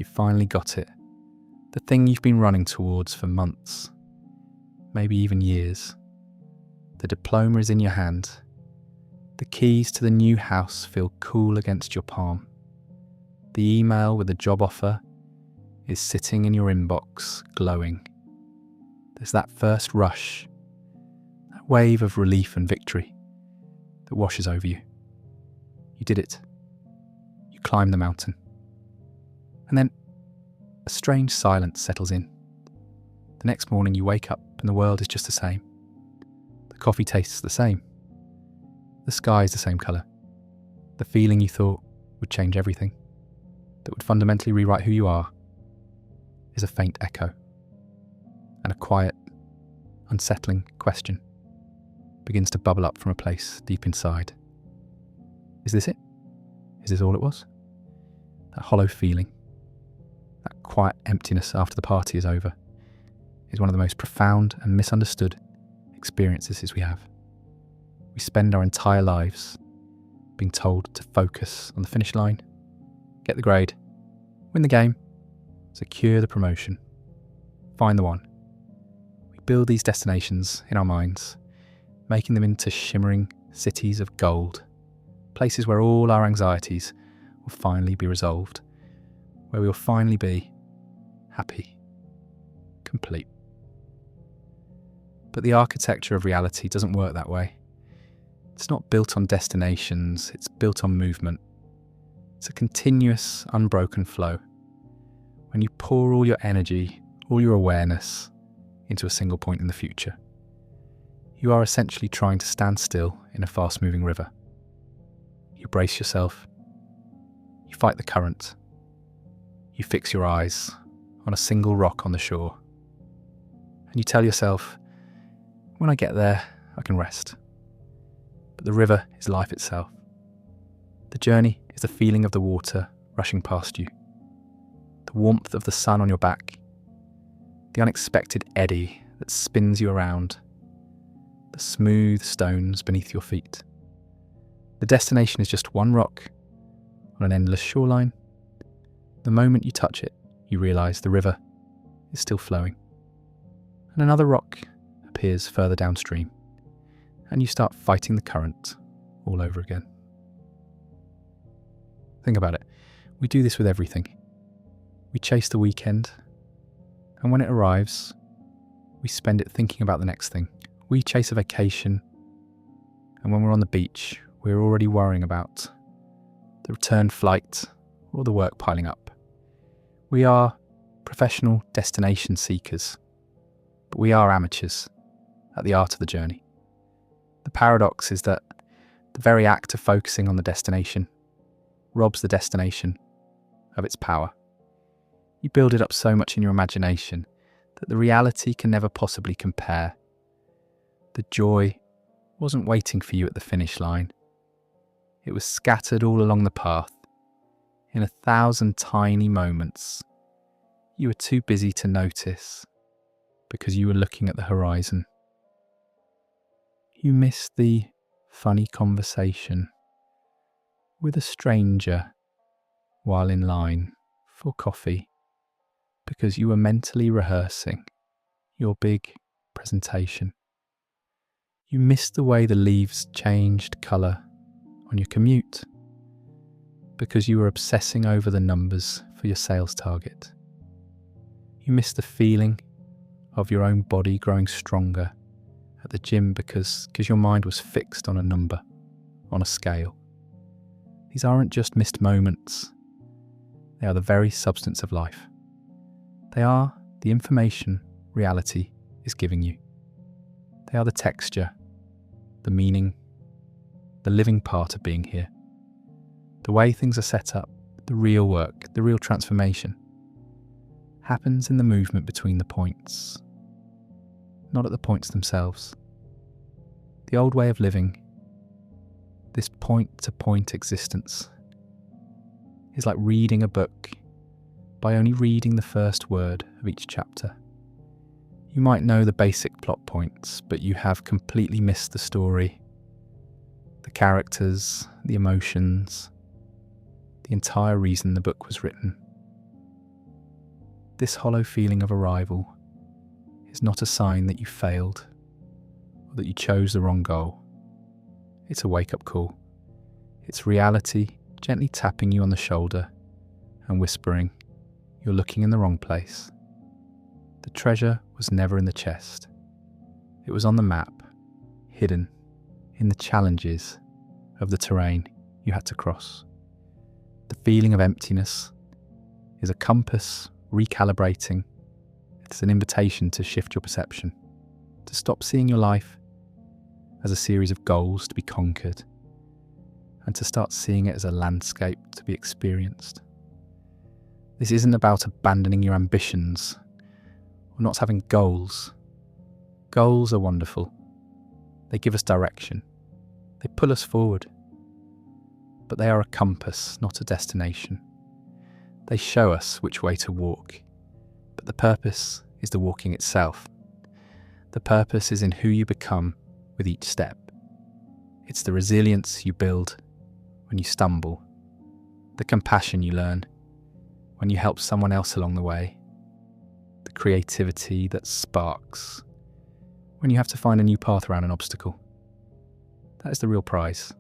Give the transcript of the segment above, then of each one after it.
finally got it. The thing you've been running towards for months, maybe even years. The diploma is in your hand. The keys to the new house feel cool against your palm. The email with the job offer is sitting in your inbox, glowing. There's that first rush, that wave of relief and victory that washes over you. You did it. You climbed the mountain. And then a strange silence settles in. The next morning you wake up and the world is just the same. The coffee tastes the same. The sky is the same colour. The feeling you thought would change everything, that would fundamentally rewrite who you are, is a faint echo. And a quiet, unsettling question begins to bubble up from a place deep inside. Is this it? Is this all it was? That hollow feeling, that quiet emptiness after the party is over, is one of the most profound and misunderstood experiences we have. We spend our entire lives being told to focus on the finish line, get the grade, win the game, secure the promotion, find the one. We build these destinations in our minds, making them into shimmering cities of gold, places where all our anxieties will finally be resolved, where we will finally be happy, complete. But the architecture of reality doesn't work that way. It's not built on destinations, it's built on movement. It's a continuous, unbroken flow. When you pour all your energy, all your awareness into a single point in the future, you are essentially trying to stand still in a fast-moving river. You brace yourself, you fight the current, you fix your eyes on a single rock on the shore, and you tell yourself, when I get there, I can rest. But the river is life itself. The journey is the feeling of the water rushing past you, the warmth of the sun on your back, the unexpected eddy that spins you around, the smooth stones beneath your feet. The destination is just one rock on an endless shoreline. The moment you touch it, you realise the river is still flowing. And another rock appears further downstream, and you start fighting the current all over again. Think about it. We do this with everything. We chase the weekend, and when it arrives, we spend it thinking about the next thing. We chase a vacation, and when we're on the beach, we're already worrying about the return flight or the work piling up. We are professional destination seekers, but we are amateurs at the art of the journey. The paradox is that the very act of focusing on the destination robs the destination of its power. You build it up so much in your imagination that the reality can never possibly compare. The joy wasn't waiting for you at the finish line. It was scattered all along the path in 1,000 tiny moments. You were too busy to notice because you were looking at the horizon. You missed the funny conversation with a stranger while in line for coffee because you were mentally rehearsing your big presentation. You missed the way the leaves changed colour on your commute because you were obsessing over the numbers for your sales target. You missed the feeling of your own body growing stronger at the gym because your mind was fixed on a number, on a scale. These aren't just missed moments. They are the very substance of life. They are the information reality is giving you. They are the texture, the meaning, the living part of being here. The way things are set up, the real work, the real transformation, happens in the movement between the points, not at the points themselves. The old way of living, this point-to-point existence, is like reading a book by only reading the first word of each chapter. You might know the basic plot points, but you have completely missed the story, the characters, the emotions, the entire reason the book was written. This hollow feeling of arrival is not a sign that you failed or that you chose the wrong goal. It's a wake-up call. It's reality gently tapping you on the shoulder and whispering, "You're looking in the wrong place." The treasure was never in the chest. It was on the map, hidden in the challenges of the terrain you had to cross. The feeling of emptiness is a compass recalibrating. It's an invitation to shift your perception, to stop seeing your life as a series of goals to be conquered, and to start seeing it as a landscape to be experienced. This isn't about abandoning your ambitions or not having goals. Goals are wonderful. They give us direction. They pull us forward. But they are a compass, not a destination. They show us which way to walk. But the purpose is the walking itself. The purpose is in who you become with each step. It's the resilience you build when you stumble, the compassion you learn when you help someone else along the way, the creativity that sparks when you have to find a new path around an obstacle. That is the real prize.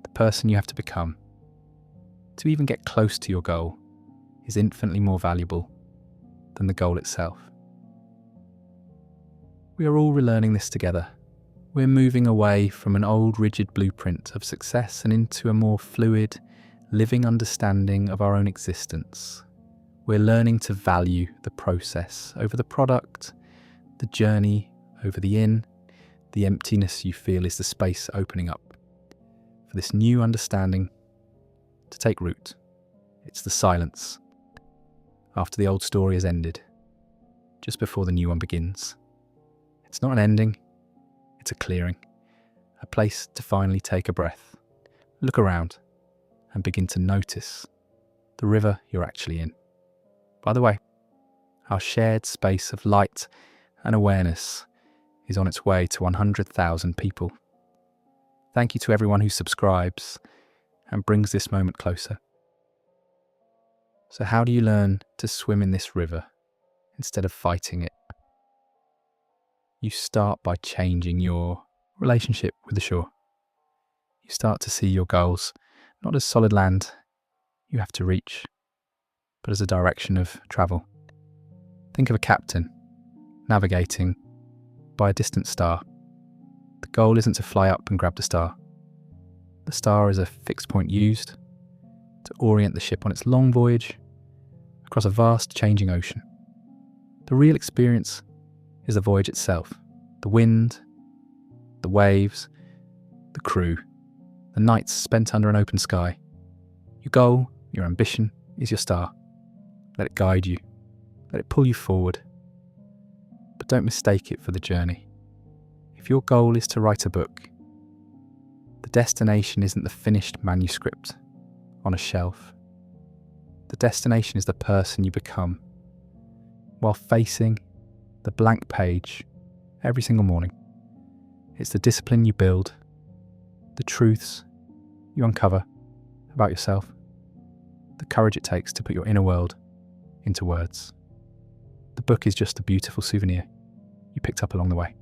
The person you have to become, to even get close to your goal, is infinitely more valuable than the goal itself. We are all relearning this together. We're moving away from an old rigid blueprint of success and into a more fluid, living understanding of our own existence. We're learning to value the process over the product, the journey over the inn. The emptiness you feel is the space opening up for this new understanding to take root. It's the silence after the old story has ended, just before the new one begins. It's not an ending, it's a clearing, a place to finally take a breath, look around, and begin to notice the river you're actually in. By the way, our shared space of light and awareness is on its way to 100,000 people. Thank you to everyone who subscribes and brings this moment closer. So how do you learn to swim in this river instead of fighting it? You start by changing your relationship with the shore. You start to see your goals not as solid land you have to reach, but as a direction of travel. Think of a captain navigating by a distant star. The goal isn't to fly up and grab the star. The star is a fixed point used to orient the ship on its long voyage across a vast changing ocean. The real experience is the voyage itself, the wind, the waves, the crew, the nights spent under an open sky. Your goal, your ambition, is your star. Let it guide you. Let it pull you forward. But don't mistake it for the journey. If your goal is to write a book, the destination isn't the finished manuscript on a shelf. The destination is the person you become while facing the blank page every single morning. It's the discipline you build, the truths you uncover about yourself, the courage it takes to put your inner world into words. The book is just a beautiful souvenir you picked up along the way.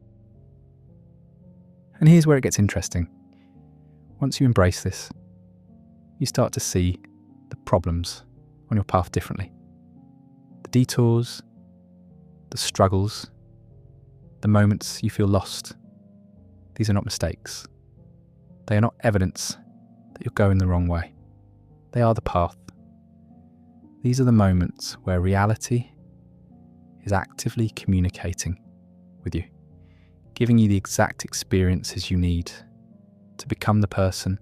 And here's where it gets interesting. Once you embrace this, you start to see the problems on your path differently. The detours, the struggles, the moments you feel lost. These are not mistakes. They are not evidence that you're going the wrong way. They are the path. These are the moments where reality is actively communicating with you, giving you the exact experiences you need to become the person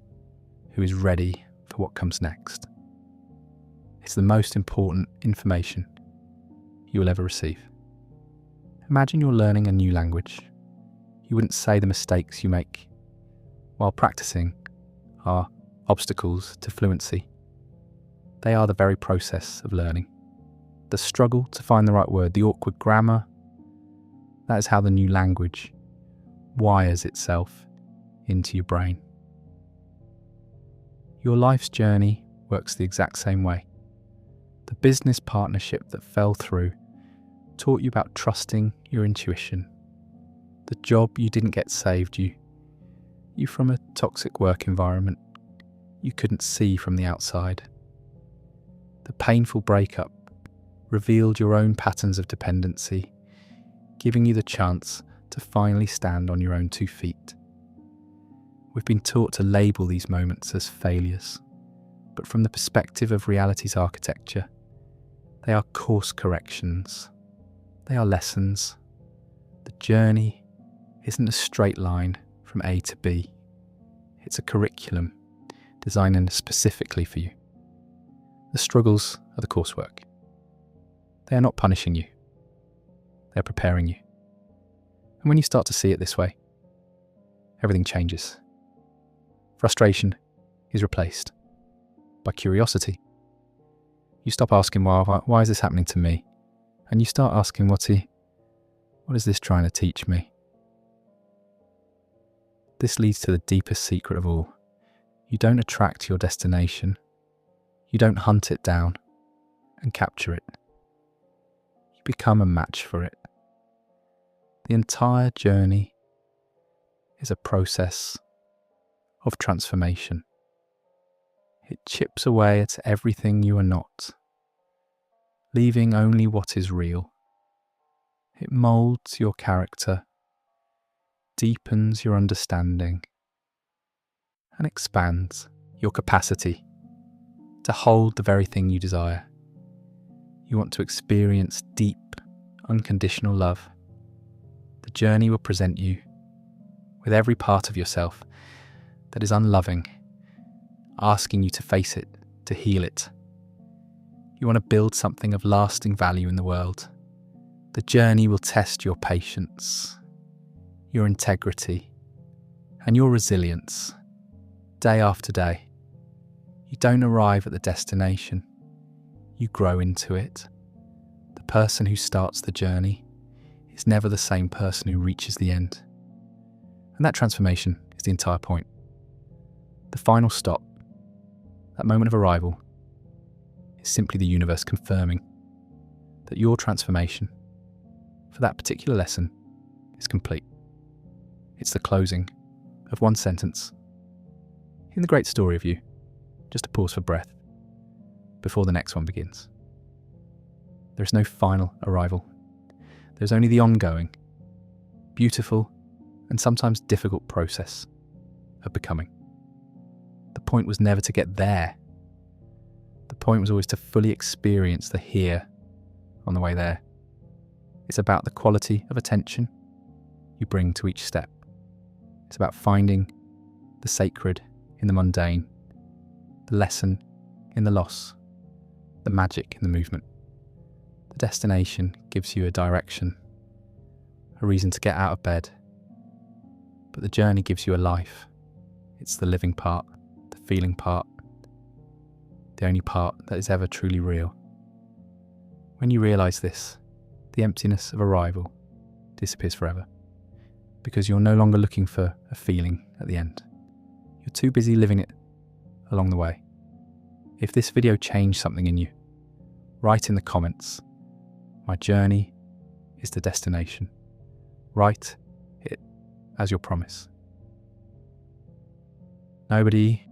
who is ready for what comes next. It's the most important information you will ever receive. Imagine you're learning a new language. You wouldn't say the mistakes you make while practicing are obstacles to fluency. They are the very process of learning. The struggle to find the right word, the awkward grammar, that is how the new language wires itself into your brain. Your life's journey works the exact same way. The business partnership that fell through taught you about trusting your intuition. The job you didn't get saved you from a toxic work environment you couldn't see from the outside. The painful breakup revealed your own patterns of dependency, giving you the chance to finally stand on your own 2 feet. We've been taught to label these moments as failures, but from the perspective of reality's architecture, they are course corrections. They are lessons. The journey isn't a straight line from A to B. It's a curriculum designed specifically for you. The struggles are the coursework. They are not punishing you. They are preparing you. And when you start to see it this way, everything changes. Frustration is replaced by curiosity. You stop asking, why is this happening to me? And you start asking, what is this trying to teach me? This leads to the deepest secret of all. You don't attract your destination. You don't hunt it down and capture it. You become a match for it. The entire journey is a process of transformation. It chips away at everything you are not, leaving only what is real. It molds your character, deepens your understanding, and expands your capacity to hold the very thing you desire. You want to experience deep, unconditional love. The journey will present you with every part of yourself that is unloving, asking you to face it, to heal it. You want to build something of lasting value in the world. The journey will test your patience, your integrity, and your resilience day after day. You don't arrive at the destination, you grow into it. The person who starts the journey is never the same person who reaches the end. And that transformation is the entire point. The final stop, that moment of arrival, is simply the universe confirming that your transformation for that particular lesson is complete. It's the closing of one sentence in the great story of you, just a pause for breath before the next one begins. There is no final arrival. There's only the ongoing, beautiful, and sometimes difficult process of becoming. The point was never to get there. The point was always to fully experience the here on the way there. It's about the quality of attention you bring to each step. It's about finding the sacred in the mundane, the lesson in the loss, the magic in the movement. The destination gives you a direction, a reason to get out of bed, but the journey gives you a life. It's the living part, the feeling part, the only part that is ever truly real. When you realise this, the emptiness of arrival disappears forever, because you're no longer looking for a feeling at the end. You're too busy living it along the way. If this video changed something in you, write in the comments, "My journey is the destination." Write it as your promise. Nobody